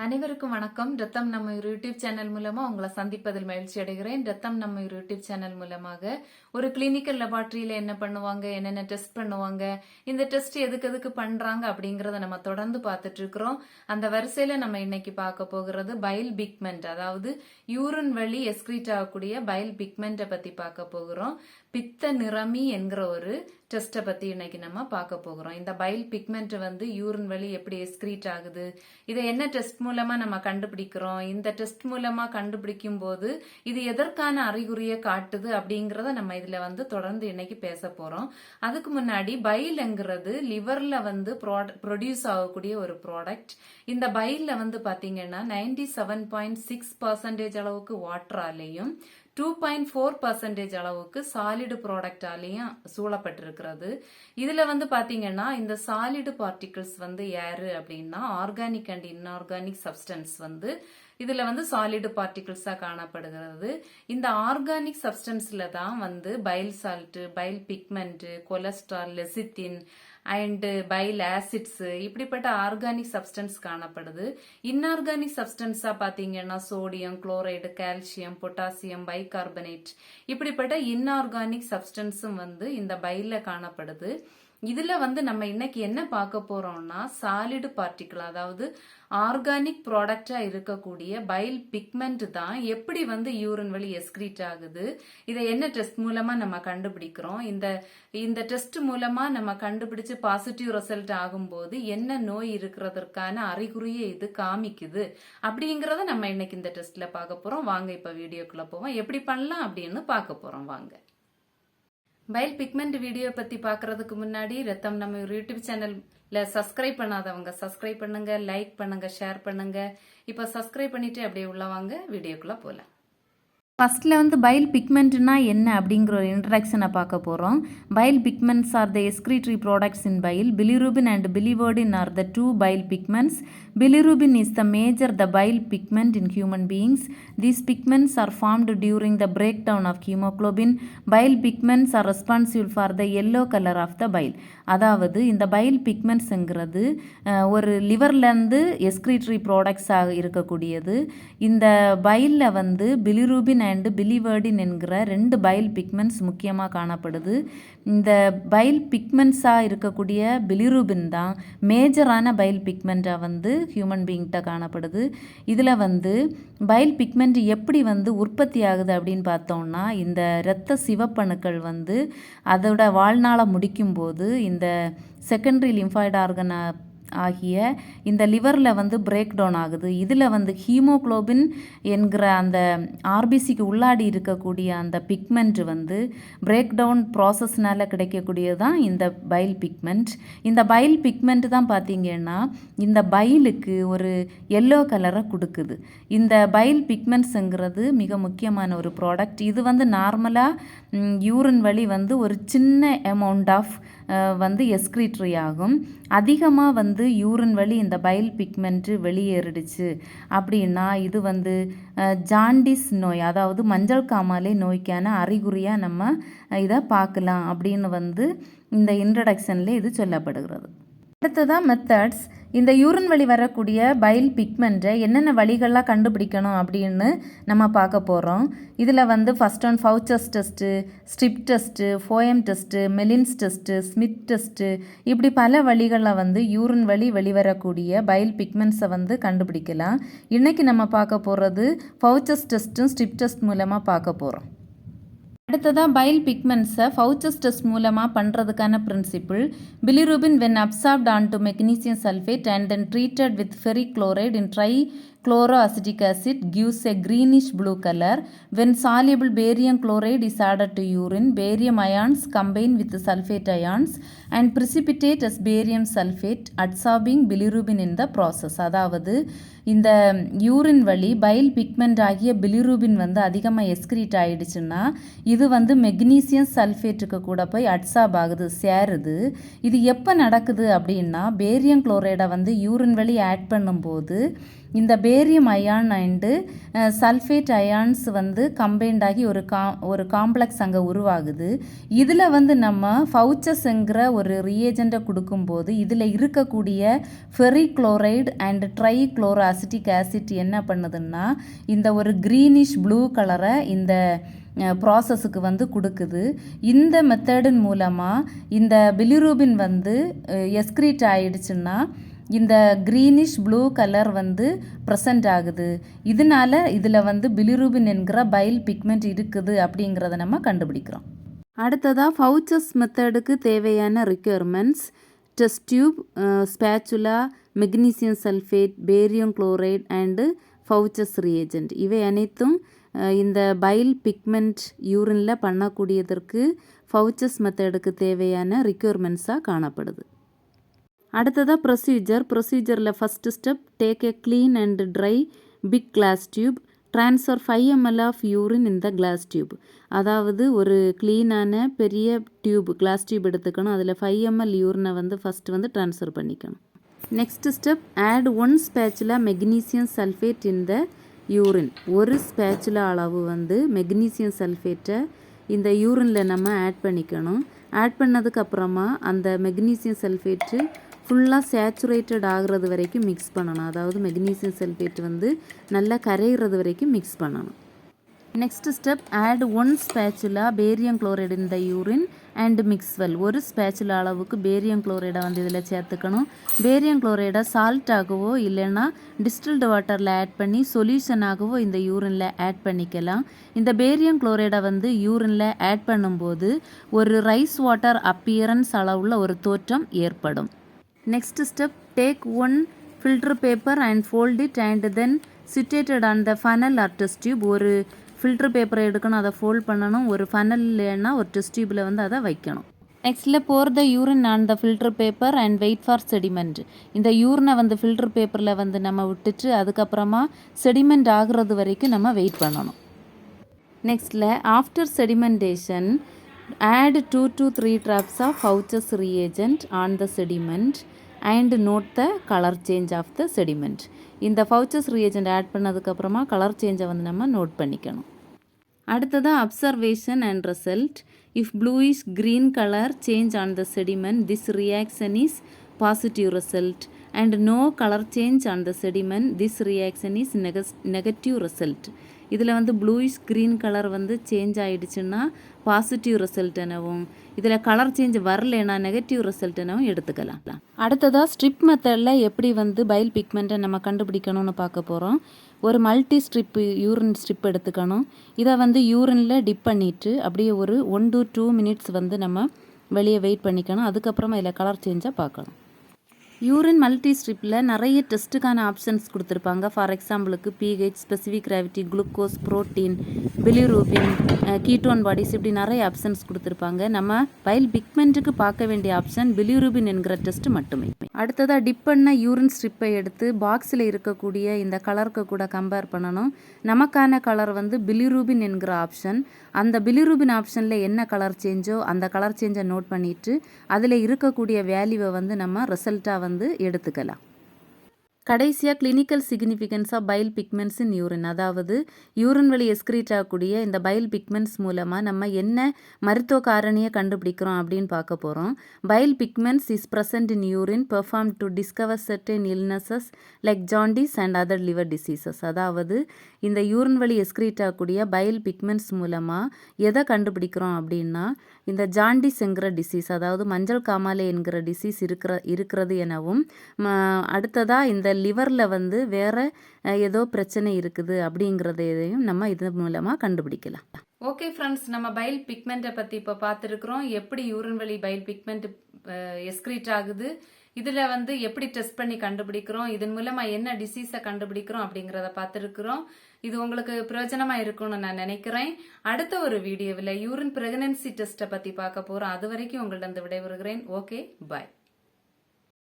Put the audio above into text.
அனைவருக்கும் வணக்கம். ரத்தம் நம்ம யூடியூப் சேனல் மூலமா உங்களை சந்திப்பதில் மகிழ்ச்சி அடைகிறேன். ரத்தம் நம்ம யூடியூப் சேனல் மூலமாக ஒரு கிளினிக்கல் லெபார்டரியில என்ன பண்ணுவாங்க, என்னென்ன டெஸ்ட் பண்ணுவாங்க, இந்த டெஸ்ட் எதுக்கு பண்றாங்க அப்படிங்கறத நம்ம தொடர்ந்து பார்த்துட்டு இருக்கிறோம். அந்த வரிசையில நம்ம இன்னைக்கு பார்க்க போகிறது பைல் பிக்மெண்ட், அதாவது யூரின் வழி எஸ்கிரீட் ஆகக்கூடிய பைல் பிக்மெண்ட்டை பத்தி பார்க்க போகிறோம். பித்த நிறமி என்கிற ஒரு டெஸ்ட்டை பத்தி இன்னைக்கு நம்ம பார்க்க போகிறோம். இந்த பைல் பிக்மெண்ட் வந்து யூரின் வழி எப்படி எஸ்கிரீட் ஆகுது, இதை என்ன டெஸ்ட் மூலமா நம்ம கண்டுபிடிக்கிறோம், இந்த டெஸ்ட் மூலமா கண்டுபிடிக்கும் போது இது எதற்கான அறிகுறியை காட்டுது அப்படிங்கறத நம்ம இதுல வந்து தொடர்ந்து இன்னைக்கு பேச போறோம். அதுக்கு முன்னாடி பைல்ங்கிறது லிவர்ல வந்து ப்ரொடியூஸ் ஆகக்கூடிய ஒரு ப்ராடக்ட். இந்த பைல்ல வந்து பாத்தீங்கன்னா 97.6% அளவுக்கு வாட்டராலையும் 2.4% அளவுக்கு சாலிடு ப்ராடக்டாலையும் சூழப்பட்டிருக்கிறது. இதுல வந்து பாத்தீங்கன்னா இந்த சாலிடு பார்ட்டிகிள்ஸ் வந்து யாரு அப்படின்னா ஆர்கானிக் அண்ட் இன்ஆர்கானிக் சப்ஸ்டன்ஸ் வந்து இதுல வந்து சாலிடு பார்ட்டிகிள்ஸா காணப்படுகிறது. இந்த ஆர்கானிக் சப்ஸ்டன்ஸ்ல தான் வந்து file salt, file pigment, cholesterol, lecithin and file acids இப்படிப்பட்ட ஆர்கானிக் சப்ஸ்டன்ஸ் காணப்படுது. இன்ஆர்கானிக் சப்ஸ்டன்ஸா பாத்தீங்கன்னா sodium, chloride, calcium, potassium, bicarbonate இப்படிப்பட்ட இன்ஆர்கானிக் சப்ஸ்டன்ஸும் வந்து இந்த பைல்ல காணப்படுது. இதுல வந்து நம்ம இன்னைக்கு என்ன பார்க்க போறோம்னா சாலிடு பார்ட்டிகிள், அதாவது ஆர்கானிக் ப்ராடக்டா இருக்கக்கூடிய பைல் பிக்மெண்ட் தான் எப்படி வந்து யூரின் வழி எஸ்கிரீட் ஆகுது, இதை என்ன டெஸ்ட் மூலமா நம்ம கண்டுபிடிக்கிறோம், இந்த டெஸ்ட் மூலமா நம்ம கண்டுபிடிச்சு பாசிட்டிவ் ரிசல்ட் ஆகும்போது என்ன நோய் இருக்கிறதற்கான அறிகுறியை இது காமிக்குது அப்படிங்கறத நம்ம இன்னைக்கு இந்த டெஸ்ட்ல பார்க்க போறோம். வாங்க இப்ப வீடியோக்குள்ள போவோம். எப்படி பண்ணலாம் அப்படின்னு பார்க்க போறோம். வாங்க. பைல் பிக்மெண்ட் வீடியோ பத்தி பாக்குறதுக்கு முன்னாடி ரத்தம் நம்ம யூடியூப் சேனல்ல சப்ஸ்கிரைப் பண்ணாதவங்க சப்ஸ்கிரைப் பண்ணுங்க, லைக் பண்ணுங்க, ஷேர் பண்ணுங்க. இப்ப சப்ஸ்கிரைப் பண்ணிட்டு அப்படியே உள்ள வாங்க, வீடியோக்குள்ள போலாம். ஃபர்ஸ்ட்ல வந்து பைல் பிக்மெண்ட்னா என்ன அப்படிங்கிற ஒரு இன்ட்ரடக்ஷனை பார்க்க போகிறோம். Bile pigments are the excretory products in bile. Bilirubin and biliverdin are the two bile pigments. Bilirubin is the major the bile pigment in human beings. These pigments are formed during the breakdown of hemoglobin. Bile pigments are responsible for the yellow color of the bile. அதாவது இந்த file பிக்மெண்ட்ஸுங்கிறது ஒரு லிவர்லேருந்து எஸ்கிரீட்டரி ப்ராடக்ட்ஸாக இருக்கக்கூடியது. இந்த பைலில் வந்து bilirubin and பிலிவர்டின் என்கிற ரெண்டு file pigments முக்கியமாக காணப்படுது. இந்த பைல் பிக்மெண்ட்ஸாக இருக்கக்கூடிய பிலிரூபின் தான் மேஜரான பைல் பிக்மெண்ட்டாக வந்து ஹியூமன் பீயிங்கிட்ட காணப்படுது. இதில் வந்து பைல் பிக்மெண்ட் எப்படி வந்து உற்பத்தி ஆகுது அப்படின்னு பார்த்தோம்னா இந்த இரத்த சிவப்பணுக்கள் வந்து அதோட வாழ்நாளை முடிக்கும்போது இந்த செகண்டரி லிம்ஃபாய்டு ஆர்கன் ஆகிய இந்த லிவரில் வந்து பிரேக் டவுன் ஆகுது. இதில் வந்து ஹீமோக்ளோபின் என்கிற அந்த ஆர்பிசிக்கு உள்ளாடி இருக்கக்கூடிய அந்த பிக்மெண்ட் வந்து பிரேக் டவுன் ப்ராசஸ்னால கிடைக்கக்கூடியது தான் இந்த பைல் பிக்மெண்ட். இந்த பைல் பிக்மெண்ட் தான் பார்த்தீங்கன்னா இந்த பைலுக்கு ஒரு எல்லோ கலரை கொடுக்குது. இந்த பைல் பிக்மெண்ட்ஸுங்கிறது மிக முக்கியமான ஒரு ப்ராடக்ட். இது வந்து நார்மலாக யூரின் வழி வந்து ஒரு சின்ன அமௌண்ட் ஆஃப் வந்து எஸ்கிரீட்டரி ஆகும். அதிகமாக வந்து யூரின் வழி இந்த பைல் பிக்மெண்ட்டு வெளியேறிடுச்சு அப்படின்னா இது வந்து ஜாண்டிஸ் நோய், அதாவது மஞ்சள் காமாலை நோய்க்கான அறிகுறியாக நம்ம இதை பார்க்கலாம் அப்படின்னு வந்து இந்த இன்ட்ரடக்ஷனில் இது சொல்லப்படுகிறது. அடுத்ததான் மெத்தட்ஸ். இந்த யூரின் வழி வரக்கூடிய பைல் பிக்மெண்ட்டை என்னென்ன வழிகள்லாம் கண்டுபிடிக்கணும் அப்படின்னு நம்ம பார்க்க போகிறோம். இதில் வந்து first one Fouchet's test, strip test, foam test, Gmelin's test, Smith test இப்படி பல வழிகளில் வந்து யூரின் வழி வெளிவரக்கூடிய பைல் பிக்மெண்ட்ஸை வந்து கண்டுபிடிக்கலாம். இன்றைக்கி நம்ம பார்க்க போகிறது ஃபவுச்சர்ஸ் டெஸ்ட்டும் ஸ்ட்ரிப் டெஸ்ட் மூலமாக பார்க்க போகிறோம். அடுத்ததான் பைல் பிக்மெண்ட்ஸை ஃபவுச்சர்ஸ் டெஸ்ட் மூலமாக பண்ணுறதுக்கான principle. Bilirubin when absorbed onto magnesium sulfate and then treated with ferric chloride in trichloroacetic acid gives a greenish blue color. When soluble barium chloride is added to urine, barium ions combine with the sulfate ions and precipitate as barium sulfate, absorbing bilirubin in the process. அதாவது இந்த urine வழி file pigment ஆகிய bilirubin வந்து அதிகமாக எஸ்கிரீட் ஆகிடுச்சுன்னா இது இது வந்து மெக்னீசியம் சல்ஃபேட்டுக்கு கூட போய் அட்சார்ப் ஆகுது, சேருது. இது எப்போ நடக்குது அப்படின்னா பேரியம் குளோரைடை வந்து யூரின் வழி ஆட் பண்ணும்போது இந்த barium ion and sulphate ions வந்து கம்பைண்ட் ஆகி ஒரு காம்ப்ளெக்ஸ் அங்கே உருவாகுது. இதில் வந்து நம்ம ஃபவுச்சஸ்ங்கிற ஒரு ரியேஜெண்ட்டை கொடுக்கும்போது இதில் இருக்கக்கூடிய ferric chloride and try chloro acetic acid என்ன பண்ணுதுன்னா இந்த ஒரு க்ரீனிஷ் ப்ளூ கலரை இந்த ப்ராசஸுக்கு வந்து கொடுக்குது. இந்த மெத்தடின் மூலமாக இந்த பிலிரூபின் வந்து எஸ்க்ரீட் ஆயிடுச்சுன்னா இந்த க்ரீனிஷ் ப்ளூ கலர் வந்து ப்ரெசண்ட் ஆகுது. இதனால இதில் வந்து பிலிரூபின் என்கிற பைல் பிக்மெண்ட் இருக்குது அப்படிங்கிறத நம்ம கண்டுபிடிக்கிறோம். அடுத்ததாக ஃபவுச்சஸ் மெத்தடுக்கு தேவையான requirements test tube, spatula, magnesium sulphate, barium chloride and Fouchet's reagent இவை அனைத்தும் இந்த பைல் பிக்மெண்ட் யூரினில் பண்ணக்கூடியதற்கு ஃபவுச்சஸ் மெத்தடுக்கு தேவையான ரிக்யர்மெண்ட்ஸாக காணப்படுது. அடுத்ததாக ப்ரொசீஜரில் first step take a clean and dry big glass tube, transfer 5 ml of urine in the glass tube. அதாவது ஒரு க்ளீனான பெரிய டியூப் கிளாஸ் டியூப் எடுத்துக்கணும். அதில் 5 ml யூரினை வந்து ஃபஸ்ட்டு வந்து ட்ரான்ஸ்ஃபர் பண்ணிக்கணும். Next step add 1 spatula magnesium sulphate in the urine. ஒரு spatula அளவு வந்து மெக்னீசியம் சல்ஃபேட்டை இந்த யூரினில் நம்ம ஆட் பண்ணிக்கணும். ஆட் பண்ணதுக்கப்புறமா அந்த மெக்னீசியம் சல்ஃபேட்டு ஃபுல்லாக சேச்சுரேட்டட் ஆகிறது வரைக்கும் மிக்ஸ் பண்ணணும். அதாவது மெக்னீசியம் சல்ஃபேட் வந்து நல்லா கரைகிறது வரைக்கும் மிக்ஸ் பண்ணணும். Next step add 1 spatula barium chloride in the urine and mix well. ஒரு ஸ்பேச்சுலா அளவுக்கு பேரியம் குளோரைடை வந்து இதில் சேர்த்துக்கணும். பேரியம் குளோரைடை சால்ட்டாகவோ இல்லைன்னா டிஸ்டில்டு வாட்டரில் ஆட் பண்ணி சொல்யூஷனாகவோ இந்த யூரினில் ஆட் பண்ணிக்கலாம். இந்த பேரியம் குளோரைடை வந்து யூரினில் ஆட் பண்ணும்போது ஒரு ரைஸ் வாட்டர் அப்பியரன்ஸ் அளவுள்ள ஒரு தோற்றம் ஏற்படும். Next step take 1 filter paper and fold it and then situated on the funnel or test tube. ஒரு ஃபில்டர் பேப்பரை எடுக்கணும், அதை ஃபோல்ட் பண்ணணும். ஒரு ஃபனல் இல்லைன்னா ஒரு டெஸ்ட் டியூப்பில் வந்து அதை வைக்கணும். நெக்ஸ்ட்டில் pour the urine on the filter paper and wait for sediment. இந்த யூரினை வந்து ஃபில்டர் பேப்பரில் வந்து நம்ம விட்டுட்டு அதுக்கப்புறமா செடிமெண்ட் ஆகுறது வரைக்கும் நம்ம வெயிட் பண்ணணும். நெக்ஸ்ட்டில் after sedimentation add 2 to 3 drops of Fauch's reagent on the sediment and note the color change of the sediment. இந்த Fauch's reagent ஆட் பண்ணதுக்கப்புறமா கலர் சேஞ்சை வந்து நம்ம நோட் பண்ணிக்கணும். அடுத்ததாக observation and result. If bluish green color change on the sediment, this reaction is positive result and no color change on the sediment, this reaction is negative result. இதில் வந்து bluish green colour வந்து change ஆகிடுச்சுன்னா positive result எனவும், இதில் colour change வரலைன்னா negative result எனவும் எடுத்துக்கலாம். அடுத்ததாக ஸ்ட்ரிப் மெத்தடில் எப்படி வந்து பைல் பிக்மெண்ட்டை நம்ம கண்டுபிடிக்கணும்னு பார்க்க போகிறோம். ஒரு மல்டி ஸ்ட்ரிப்பு யூரின் ஸ்ட்ரிப் எடுத்துக்கணும். இதை வந்து யூரினில் டிப் பண்ணிவிட்டு அப்படியே ஒரு 1 to 2 minutes வந்து நம்ம வெளியே வெயிட் பண்ணிக்கணும். அதுக்கப்புறமா இதில் கலர் சேஞ்சை பார்க்கணும். யூரின் மல்டி ஸ்ட்ரிப்பில் நிறைய டெஸ்ட்டுக்கான ஆப்ஷன்ஸ் கொடுத்துருப்பாங்க. ஃபார் எக்ஸாம்பிளுக்கு pH, specific gravity, glucose, protein, bilirubin, ketone bodies, இப்படி நிறைய ஆப்ஷன்ஸ் கொடுத்துருப்பாங்க. நம்ம பைல் பிக்மெண்ட்டுக்கு பார்க்க வேண்டிய ஆப்ஷன் பிலிரூபின் என்கிற டெஸ்ட் மட்டுமே. அடுத்ததாக டிப் பண்ண யூரின் ஸ்ட்ரிப்பை எடுத்து பாக்ஸில் இருக்கக்கூடிய இந்த கலருக்கு கூட கம்பேர் பண்ணணும். நமக்கான கலர் வந்து பிலிரூபின் என்கிற ஆப்ஷன். அந்த பிலிரூபின் ஆப்ஷனில் என்ன கலர் சேஞ்சோ அந்த கலர் சேஞ்சை நோட் பண்ணிவிட்டு அதில் இருக்கக்கூடிய வேல்யூவை வந்து நம்ம ரிசல்ட்டாக வந்து எடுத்துக்கலாம். கடைசியாக clinical significance of bile pigments in urine. அதாவது யூரின் வழி எஸ்கிரீட் ஆகக்கூடிய இந்த பைல் பிக்மெண்ட்ஸ் மூலமாக நம்ம என்ன மருத்துவ காரணியை கண்டுபிடிக்கிறோம் அப்படின்னு பார்க்க போகிறோம். Bile pigments is present in urine perform to discover certain illnesses like jaundice and other liver diseases. அதாவது இந்த யூரின் வழி எஸ்கிரீட் ஆகக்கூடிய பைல் பிக்மெண்ட்ஸ் மூலமாக எதை கண்டுபிடிக்கிறோம் அப்படின்னா இந்த ஜாண்டிஸ் என்கிற டிசீஸ், அதாவது மஞ்சள் காமாலை என்கிற டிசீஸ் இருக்கிறது எனவும், அடுத்ததாக இந்த லிவரில் வந்து வேறு ஏதோ பிரச்சனை இருக்குது அப்படிங்கிறதையும் நம்ம இது மூலமாக கண்டுபிடிக்கலாம். ஓகே ஃப்ரெண்ட்ஸ், நம்ம பைல் பிக்மெண்ட்டை பற்றி இப்போ பார்த்துருக்குறோம். எப்படி யூரின் வழி பைல் பிக்மெண்ட் எஸ்கிரீட் ஆகுது, இதில் வந்து எப்படி டெஸ்ட் பண்ணி கண்டுபிடிக்கிறோம், இதன் மூலமாக என்ன டிசீஸை கண்டுபிடிக்கிறோம் அப்படிங்கிறத பார்த்துருக்குறோம். இது உங்களுக்கு பிரயோஜனமாக இருக்கும்னு நான் நினைக்கிறேன். அடுத்த ஒரு வீடியோவில் யூரின் பிரெக்னன்சி டெஸ்ட்டை பற்றி பார்க்க போகிறோம். அது வரைக்கும் உங்கள்ட்ட விடைபெறுகிறேன். ஓகே, பாய்.